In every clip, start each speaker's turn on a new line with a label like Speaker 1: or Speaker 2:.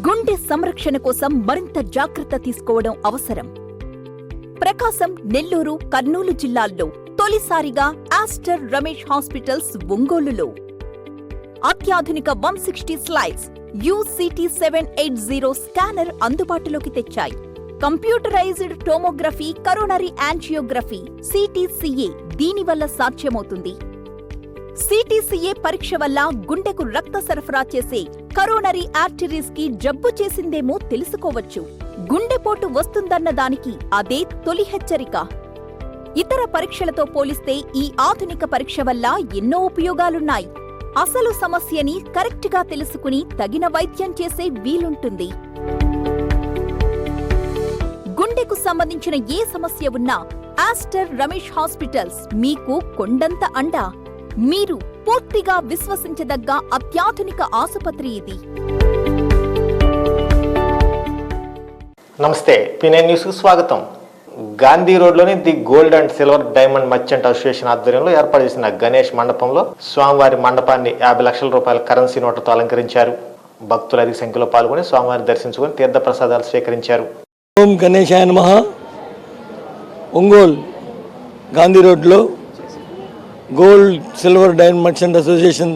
Speaker 1: గుండె సంరక్షణ కోసం మరింత జాగ్రత్త తీసుకోవడం అవసరం. ప్రకాశం, నెల్లూరు, కర్నూలు జిల్లాల్లో తొలిసారిగా ఆస్టర్ రమేష్ హాస్పిటల్స్ ఒంగోలులో అత్యాధునిక 160 స్లైడ్స్ UCT 780 స్కానర్ అందుబాటులోకి తెచ్చాయి. Computerised tomography, coronary angiography, CTCA దీనివల్ల సాధ్యమవుతుంది. CTCA పరీక్ష వల్ల గుండెకు రక్త సరఫరా చేసే కరోనరీ ఆర్టరీస్ కి జబ్బు చేసిందేమో తెలుసుకోవచ్చు. గుండెపోటు వస్తుందన్న దానికి అదే తొలి హెచ్చరిక. ఇతర పరీక్షలతో పోలిస్తే ఈ ఆధునిక పరీక్ష వల్ల ఎన్నో ఉపయోగాలున్నాయి. అసలు సమస్యని కరెక్ట్గా తెలుసుకుని తగిన వైద్యం చేసే వీలుంటుంది. గుండెకు సంబంధించిన ఏ సమస్య ఉన్నా ఆస్టర్ రమేష్ హాస్పిటల్స్ మీకు కొండంత అండా. మీరు పూర్తిగా విశ్వసించదగ్గ అత్యాధునిక ఆసుపత్రి ఇది.
Speaker 2: నమస్తే, P9 న్యూస్కు స్వాగతం. గాంధీ రోడ్లోని the gold and silver diamond merchant association ఆధ్వర్యంలో ఏర్పాటు చేసిన గణేష్ మండపంలో స్వామివారి మండపాన్ని 50 లక్షల రూపాయల కరెన్సీ నోటుతో అలంకరించారు. భక్తులు అధిక సంఖ్యలో పాల్గొని స్వామివారిని దర్శించుకుని తీర్థ ప్రసాదాలు స్వీకరించారు.
Speaker 3: ఓం గణేశాయ నమః. ఒంగోలు గాంధీ రోడ్లో gold silver diamond merchant association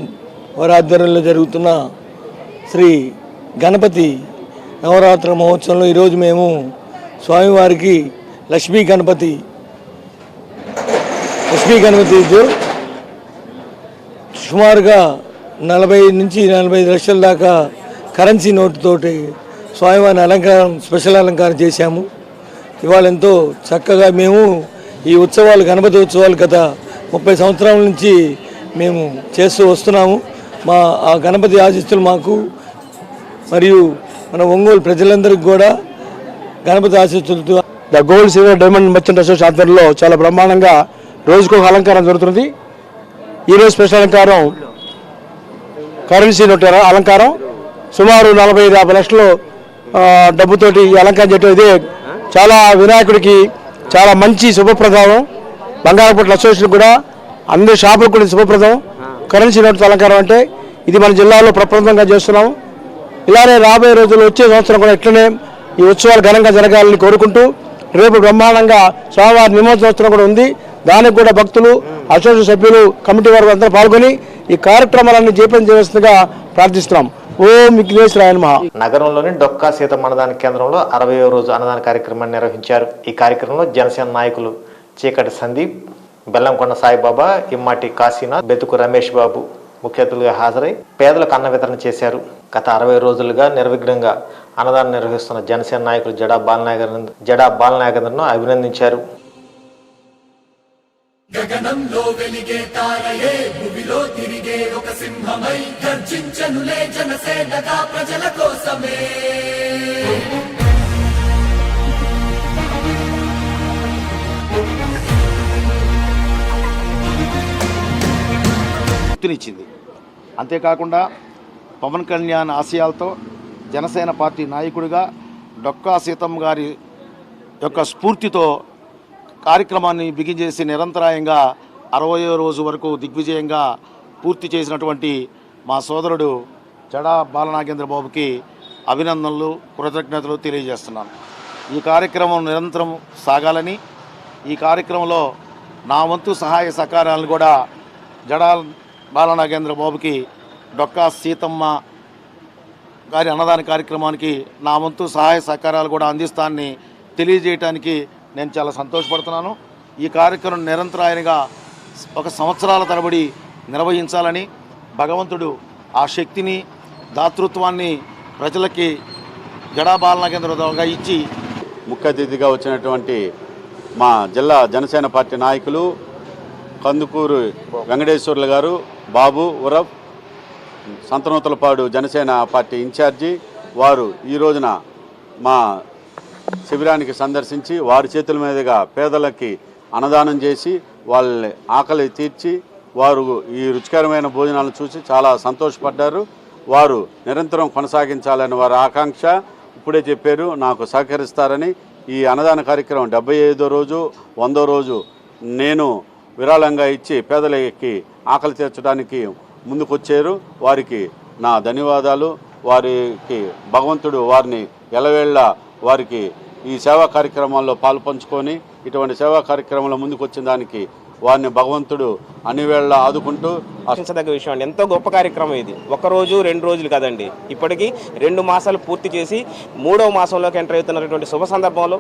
Speaker 3: వారి ఆధ్వర్యంలో జరుగుతున్న శ్రీ గణపతి నవరాత్ర మహోత్సవంలో ఈరోజు మేము స్వామివారికి లక్ష్మీ గణపతి సుమారుగా 40 నుంచి 45 లక్షల దాకా కరెన్సీ నోటుతోటి స్వామివారిని స్పెషల్ అలంకారం చేశాము. ఇవాళ ఎంతో చక్కగా మేము ఈ ఉత్సవాలు, గణపతి ఉత్సవాలు గత 30 సంవత్సరాల నుంచి మేము చేస్తూ వస్తున్నాము. మా ఆ గణపతి ఆశీస్సులు మాకు మరియు మన ఒంగోలు ప్రజలందరికీ కూడా గణపతి ఆశీస్సులతో the gold silver diamond merchant association ఆధ్వర్యంలో చాలా బ్రహ్మాండంగా రోజుకు ఒక అలంకారం జరుగుతుంది. ఈరోజు స్పెషల్ అలంకారం కరెన్సీ నోట్ అలంకారం సుమారు 45-50 లక్షలు డబ్బుతోటి ఈ అలంకారం చేయడం ఇది చాలా వినాయకుడికి చాలా మంచి శుభప్రదం. బంగారపట్ల అసోసియేషన్ కూడా అందరి షాపులకు కూడా శుభప్రదం. కరెన్సీ నోట్ అలంకారం అంటే ఇది మన జిల్లాలో ప్రప్రథమంగా చేస్తున్నాము. ఇలానే రాబోయే రోజుల్లో వచ్చే సంవత్సరం కూడా ఇట్లనే ఈ ఉత్సవాలు ఘనంగా జరగాలని కోరుకుంటూ రేపు బ్రహ్మాండంగా స్వామివారి నిమజ్జనోత్సవం కూడా ఉంది. దానికి కూడా భక్తులు, అసోసియేషన్ సభ్యులు, కమిటీ వారు అందరూ పాల్గొని ఈ కార్యక్రమాలన్నీ జయప్రదం చేయవలసిందిగా ప్రార్థిస్తున్నాం. ఓం విఘ్నేశ్వరాయ నమః.
Speaker 2: నగరంలోని డొక్కా సీతమ్మ అన్నదాన కేంద్రంలో 60వ రోజు అన్నదాన కార్యక్రమాన్ని నిర్వహించారు. ఈ కార్యక్రమంలో జనసేన నాయకులు చీకటి సందీప్, బెల్లంకొండ సాయిబాబా, ఇమ్మాటి కాశీనాథ్, బెతుకు రమేష్ బాబు ముఖ్య అతిథులుగా హాజరై పేదలకు అన్న వితరణ చేశారు. గత 60 రోజులుగా నిర్విఘ్నంగా అన్నదానం నిర్వహిస్తున్న జనసేన నాయకులు జడా బాలనాగేంద్రను అభినందించారు.
Speaker 4: గగనంలో వెలిగే తారయే, భూమిలో తిరిగే ఒక సింహమై గర్జించనులే జనసేనగా ప్రజల కోసమే.
Speaker 5: ఇచ్చింది. అంతేకాకుండా పవన్ కళ్యాణ్ ఆశయాలతో జనసేన పార్టీ నాయకుడిగా డొక్కా సీతమ్మ గారి యొక్క స్ఫూర్తితో కార్యక్రమాన్ని బిగిన్ చేసి నిరంతరాయంగా 60వ రోజు వరకు దిగ్విజయంగా పూర్తి చేసినటువంటి మా సోదరుడు జడా బాలనాగేంద్ర బాబుకి అభినందనలు, కృతజ్ఞతలు తెలియజేస్తున్నాను. ఈ కార్యక్రమం నిరంతరం సాగాలని, ఈ కార్యక్రమంలో నా వంతు సహాయ సహకారాలను కూడా జడా బాలనాగేంద్ర బాబుకి డొక్కా సీతమ్మ గారి అన్నదాన కార్యక్రమానికి నా వంతు సహాయ సహకారాలు కూడా అందిస్తానని తెలియజేయడానికి నేను చాలా సంతోషపడుతున్నాను. ఈ కార్యక్రమం నిరంతరాయంగా 1 సంవత్సరాల తరబడి నిర్వహించాలని భగవంతుడు ఆ శక్తిని, దాతృత్వాన్ని ప్రజలకి జడా బాలనాగేంద్ర ద్వారా ఇచ్చి
Speaker 6: ముఖ్య అతిథిగా వచ్చినటువంటి మా జిల్లా జనసేన పార్టీ నాయకులు కందుకూరు వెంకటేశ్వర్లు గారు, బాబు ఉరఫ్ సంతనూతలపాడు జనసేన పార్టీ ఇన్ఛార్జి వారు ఈ రోజున మా శిబిరానికి సందర్శించి వారి చేతుల మీదుగా పేదలకి అన్నదానం చేసి వాళ్ళ ఆకలి తీర్చి వారు ఈ రుచికరమైన భోజనాలను చూసి చాలా సంతోషపడ్డారు. వారు నిరంతరం కొనసాగించాలని వారి ఆకాంక్ష. ఇప్పుడే చెప్పారు, నాకు సహకరిస్తారని. ఈ అన్నదాన కార్యక్రమం 75వ రోజు, 100వ రోజు నేను విరాళంగా ఇచ్చి పేదలకి ఆకలి తీర్చడానికి ముందుకొచ్చారు. వారికి నా ధన్యవాదాలు. వారికి భగవంతుడు వారిని ఎలవేళ్ళ వారికి ఈ సేవా కార్యక్రమాల్లో పాల్పంచుకొని ఇటువంటి సేవా కార్యక్రమంలో ముందుకు వచ్చిన దానికి వారిని భగవంతుడు అన్ని వేళ ఆదుకుంటూ
Speaker 7: ఆశించదగ్గ విషయం అండి. ఎంతో గొప్ప కార్యక్రమం ఇది. 1 రోజు 2 రోజులు కదండి, ఇప్పటికీ 2 మాసాలు పూర్తి చేసి 3వ మాసంలోకి ఎంటర్ అవుతున్నటువంటి శుభ సందర్భంలో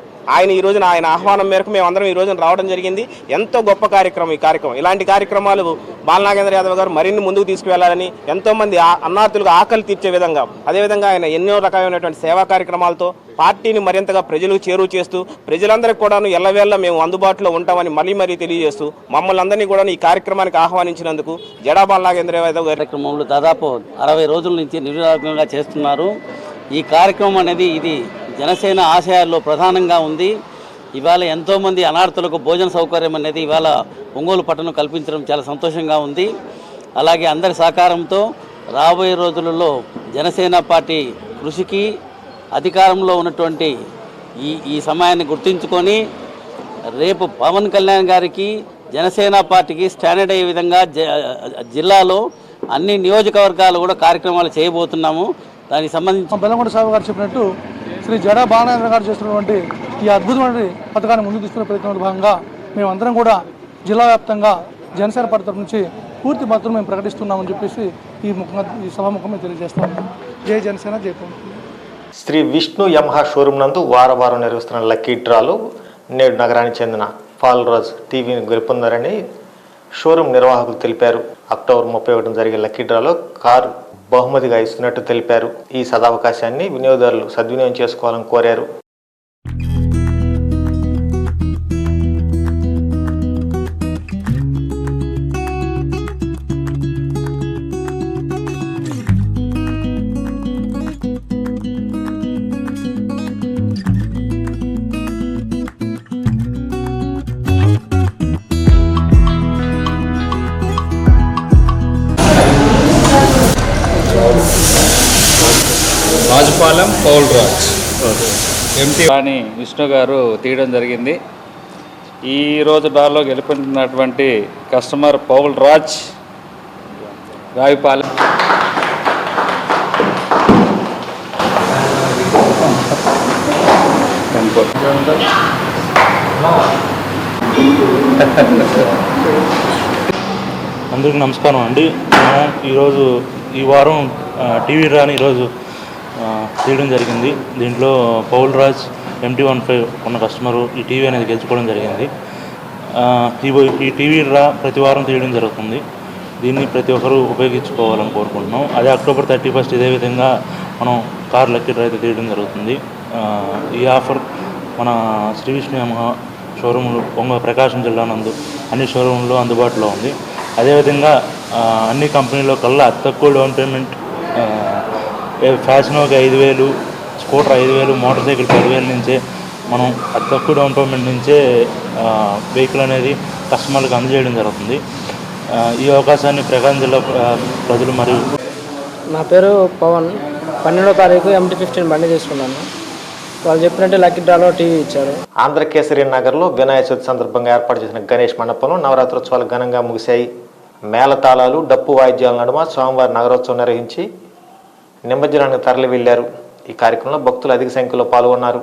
Speaker 7: ఈ రోజున ఆయన ఆహ్వానం మేరకు మేమందరం ఈ రోజున రావడం జరిగింది. ఎంతో గొప్ప కార్యక్రమం ఈ కార్యక్రమం. ఇలాంటి కార్యక్రమాలు బాలనాగేంద్ర యాదవ్ గారు మరిన్ని ముందుకు తీసుకువెళ్లాలని, ఎంతోమంది అన్నార్థులకు ఆకలి తీర్చే విధంగా, అదేవిధంగా ఆయన ఎన్నో రకమైనటువంటి సేవా కార్యక్రమాలతో పార్టీని మరింతగా ప్రజలకు చేరువ చేస్తూ ప్రజలందరికీ కూడా ఎల్లవేళ మేము అందుబాటులో ఉంటామని మరీ తెలియజేస్తూ మమ్మల్ని అందరినీ కూడా ఈ కార్యక్రమానికి ఆహ్వానించినందుకు జడా బాలనాగేంద్ర యాదవ్ గారి
Speaker 8: కార్యక్రమంలో దాదాపు 60 రోజుల నుంచి నిర్విరామంగా చేస్తున్నారు. ఈ కార్యక్రమం అనేది ఇది జనసేన ఆశయాల్లో ప్రధానంగా ఉంది. ఇవాళ ఎంతోమంది అనార్థులకు భోజన సౌకర్యం అనేది ఇవాళ ఒంగోలు పట్టణం కల్పించడం చాలా సంతోషంగా ఉంది. అలాగే అందరి సహకారంతో రాబోయే రోజులలో జనసేన పార్టీ కృషికి అధికారంలో ఉన్నటువంటి ఈ సమయాన్ని గుర్తించుకొని రేపు పవన్ కళ్యాణ్ గారికి జనసేన పార్టీకి స్టాండర్డ్ అయ్యే విధంగా జిల్లాలో అన్ని నియోజకవర్గాలు కూడా కార్యక్రమాలు చేయబోతున్నాము. దానికి సంబంధించి
Speaker 3: బెల్లంకొండ సాగు గారు చెప్పినట్టు శ్రీ జడా బాలనాగేంద్ర గారు చేస్తున్నటువంటి ఈ అద్భుతమైన పథకాన్ని ముందుకు తీసుకునే ప్రయత్నంలో భాగంగా మేమందరం కూడా జిల్లా వ్యాప్తంగా జనసేన పార్టీ తరఫు నుంచి పూర్తి మద్దతు మేము ప్రకటిస్తున్నామని చెప్పేసి ఈ సభాముఖంగా తెలియజేస్తాము. జై జనసేన, జై పవన్.
Speaker 2: శ్రీ విష్ణు యమహా షోరూమ్ నందు వారం నిర్వహిస్తున్న లక్కీ డ్రాలో నేడు నగరానికి చెందిన పాల్రాజ్ టీవీని గెలుపొందారని షోరూమ్ నిర్వాహకులు తెలిపారు. అక్టోబర్ 31 జరిగే లక్కీ డ్రాలో కారు బహుమతిగా ఇస్తున్నట్టు తెలిపారు. ఈ సదావకాశాన్ని వినియోగదారులు సద్వినియోగం చేసుకోవాలని కోరారు.
Speaker 9: రాజపాలెం పౌల్ రాజ్ ఎంటీ అని విష్ణు గారు తీయడం జరిగింది. ఈరోజు డాల్లో గెలుపొందినటువంటి కస్టమర్ పౌల్ రాజ్ రావిపాలెం.
Speaker 10: అందరికీ నమస్కారం అండి. మనం ఈరోజు ఈ వారం టీవీ రాని ఈరోజు తీయడం జరిగింది. దీంట్లో పౌల్ రాజ్ MT-15 ఉన్న కస్టమరు ఈ టీవీ అనేది గెలుచుకోవడం జరిగింది. ఈ టీవీ రా ప్రతి వారం తీయడం జరుగుతుంది. దీన్ని ప్రతి ఒక్కరూ ఉపయోగించుకోవాలని కోరుకుంటున్నాం. అదే అక్టోబర్ 31 ఇదే విధంగా మనం కార్ లక్కీ డ్రా అయితే తీయడం జరుగుతుంది. ఈ ఆఫర్ మన శ్రీ విష్ణు యమహా షోరూములు ప్రకాశం జిల్లా నందు అన్ని షోరూంలో అందుబాటులో ఉంది. అదేవిధంగా అన్ని కంపెనీలో కల్లా అతి తక్కువ డౌన్ పేమెంట్ ఫ్యాషన్ ఒక 5,000, స్కూటర్ 5,000, మోటార్ సైకిల్ 10,000 నుంచే మనం అతి తక్కువ డౌన్ పేమెంట్ నుంచే వెహికల్ అనేది కస్టమర్లకు అందజేయడం జరుగుతుంది. ఈ అవకాశాన్ని ప్రకాశం జిల్లా ప్రజలు మరియు
Speaker 11: నా పేరు పవన్, 12వ తారీఖు MT-15 బండి తీసుకున్నాను. వాళ్ళు చెప్పినట్టు లక్కీ డ్రాలో టీవీ ఇచ్చారు.
Speaker 2: ఆంధ్రకేసరి నగర్లో వినాయక చవితి సందర్భంగా ఏర్పాటు చేసిన గణేష్ మండపంలో నవరాత్రోత్సవాలు ఘనంగా ముగిశాయి. మేళతాళాలు, డప్పు వాయిద్యాల నడుమ స్వామివారి నగరోత్సవం నిర్వహించి నిమజ్జనానికి తరలి వెళ్లారు. ఈ కార్యక్రమంలో భక్తులు అధిక సంఖ్యలో పాల్గొన్నారు.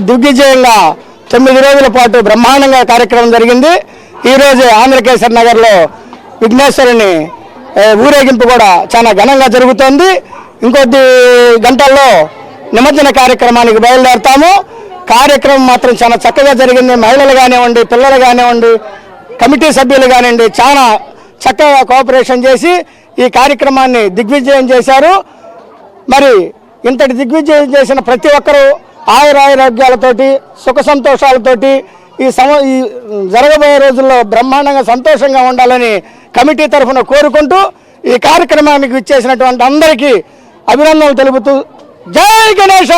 Speaker 3: దిగ్విజయంగా 9 రోజుల పాటు బ్రహ్మాండంగా కార్యక్రమం జరిగింది. ఈరోజు ఆంధ్రకేసరి నగర్లో విఘ్నేశ్వరుని ఊరేగింపు కూడా చాలా ఘనంగా జరుగుతోంది. ఇంకొద్ది గంటల్లో నిమజ్జన కార్యక్రమానికి బయలుదేరుతాము. కార్యక్రమం మాత్రం చాలా చక్కగా జరిగింది. మహిళలు కానివ్వండి, పిల్లలు కానివ్వండి, కమిటీ సభ్యులు కానివ్వండి చాలా చక్కగా కోఆపరేషన్ చేసి ఈ కార్యక్రమాన్ని దిగ్విజయం చేశారు. మరి ఇంతటి దిగ్విజయం చేసిన ప్రతి ఒక్కరూ ఆయురారోగ్యాలతోటి సుఖ సంతోషాలతోటి ఈ జరగబోయే రోజుల్లో బ్రహ్మాండంగా సంతోషంగా ఉండాలని కమిటీ తరఫున కోరుకుంటూ ఈ కార్యక్రమానికి ఇచ్చేసినటువంటి అందరికీ అభినందనలు తెలుపుతూ జై గణేశ.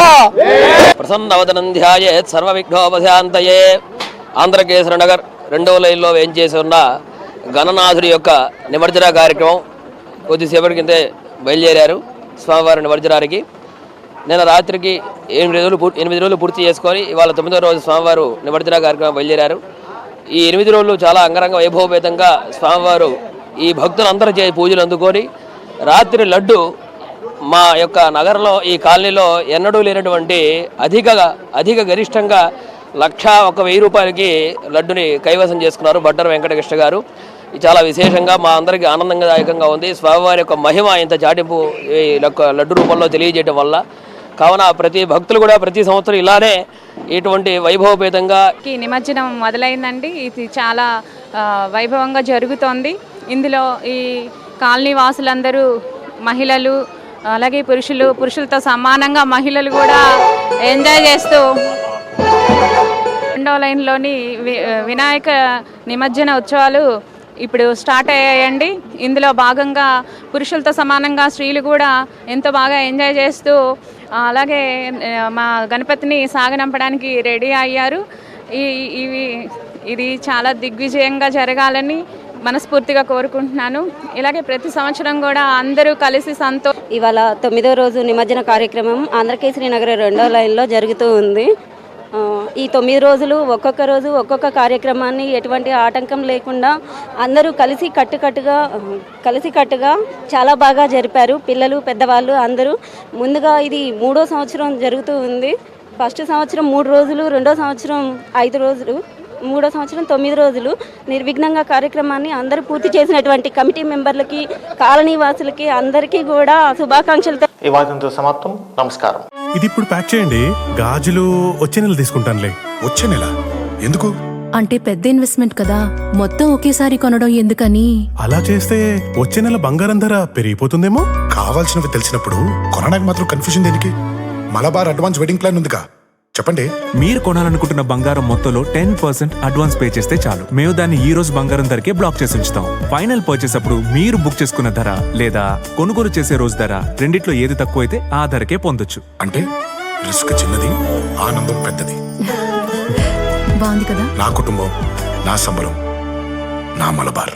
Speaker 12: ప్రసన్నవదనం ధ్యాయేత్ సర్వ విఘ్నోపశాంతయే. ఆంధ్రకేశ్వర నగర్ 2వ లైన్లో వేయించేసి ఉన్న గణనాథుడి యొక్క నిమజ్జన కార్యక్రమం కొద్దిసేపటి కిందే బయలుదేరారు స్వామివారి నిమజ్జనానికి. నిన్న రాత్రికి 8 రోజులు పూర్తి చేసుకొని ఇవాళ 9వ రోజు స్వామివారు నిమజ్జన కార్యక్రమం బయలుదేరారు. ఈ 8 రోజులు చాలా అంగరంగ వైభవపేతంగా స్వామివారు ఈ భక్తులందరూ చేసి పూజలు అందుకొని రాత్రి లడ్డు మా యొక్క నగరంలో ఈ కాలనీలో ఎన్నడూ లేనటువంటి అధిక గరిష్టంగా 1,01,000 రూపాయలకి లడ్డుని కైవసం చేసుకున్నారు బట్టర్ వెంకటకృష్ణ గారు. ఇది చాలా విశేషంగా మా అందరికీ ఆనందదాయకంగా ఉంది. స్వామివారి యొక్క మహిమ ఇంత చాటింపు ఈ లడ్డు రూపంలో తెలియజేయడం వల్ల. కావున ప్రతి భక్తులు కూడా ప్రతి సంవత్సరం ఇలానే ఇటువంటి వైభవపేతంగా
Speaker 13: నిమజ్జనం మొదలైందండి. ఇది చాలా వైభవంగా జరుగుతోంది. ఇందులో ఈ కాలనీ వాసులందరూ మహిళలు అలాగే పురుషులతో సమానంగా మహిళలు కూడా ఎంజాయ్ చేస్తూ 2వ లైన్లోని వినాయక నిమజ్జన ఉత్సవాలు ఇప్పుడు స్టార్ట్ అయ్యాయండి. ఇందులో భాగంగా పురుషులతో సమానంగా స్త్రీలు కూడా ఎంతో బాగా ఎంజాయ్ చేస్తూ అలాగే మా గణపతిని సాగనంపడానికి రెడీ అయ్యారు. ఇది చాలా దిగ్విజయంగా జరగాలని మనస్ఫూర్తిగా కోరుకుంటున్నాను. ఇలాగే ప్రతి సంవత్సరం కూడా అందరూ కలిసి
Speaker 14: ఇవాళ 9వ రోజు నిమజ్జన కార్యక్రమం ఆంధ్రకేసరి నగర్ 2వ లైన్లో జరుగుతూ ఉంది. ఈ 9 రోజులు ఒక్కొక్క రోజు ఒక్కొక్క కార్యక్రమాన్ని ఎటువంటి ఆటంకం లేకుండా అందరూ కలిసికట్టుగా చాలా బాగా జరిపారు. పిల్లలు పెద్దవాళ్ళు అందరూ. ముందుగా ఇది 3వ సంవత్సరం జరుగుతూ ఉంది. ఫస్ట్ సంవత్సరం 3 రోజులు, 2వ సంవత్సరం 5 రోజులు, 3వ సంవత్సరం 9 రోజులు నిర్విఘ్నంగా కార్యక్రమాన్ని అందరూ పూర్తి చేసినటువంటి కమిటీ మెంబర్లకి, కాలనీ వాసులకి అందరికీ కూడా శుభాకాంక్షలతో
Speaker 2: ఈ వార్తతో సమాప్తం. నమస్కారం.
Speaker 15: ఇది ఇప్పుడు ప్యాక్ చేయండి. గాజులు వచ్చే నెల తీసుకుంటానులే. వచ్చే నెల ఎందుకు?
Speaker 16: అంటే పెద్ద ఇన్వెస్ట్మెంట్ కదా, మొత్తం ఒకేసారి కొనడం ఎందుకని.
Speaker 15: అలా చేస్తే వచ్చే నెల బంగారం ధర పెరిగిపోతుందేమో. కావాల్సినవి తెలిసినప్పుడు కొనడానికి మాత్రం కన్ఫ్యూజన్ దేనికి? మలబార్ అడ్వాన్స్ వెడ్డింగ్ ప్లాన్ ఉందిగా, చెప్పండి.
Speaker 17: మీరు కొనాలనుకుంటున్న బంగారం మొత్తంలో 10% అడ్వాన్స్ పే చేస్తే చాలు. మేము దాన్ని ఈ రోజు బంగారం ధరకే బ్లాక్ చేసి ఉంచుతాం. ఫైనల్ పర్చేస్ అప్పుడు మీరు బుక్ చేసుకున్న ధర లేదా కొనుగోలు చేసే రోజు ధర రెండిట్లో ఏది తక్కువైతే ఆ ధరకే పొందొచ్చు.
Speaker 15: అంటే రిస్క్ చిన్నది, ఆనందం పెద్దది.
Speaker 16: బాగుంది కదా.
Speaker 15: నా కుటుంబం, నా సంబరం, నా మలబార్.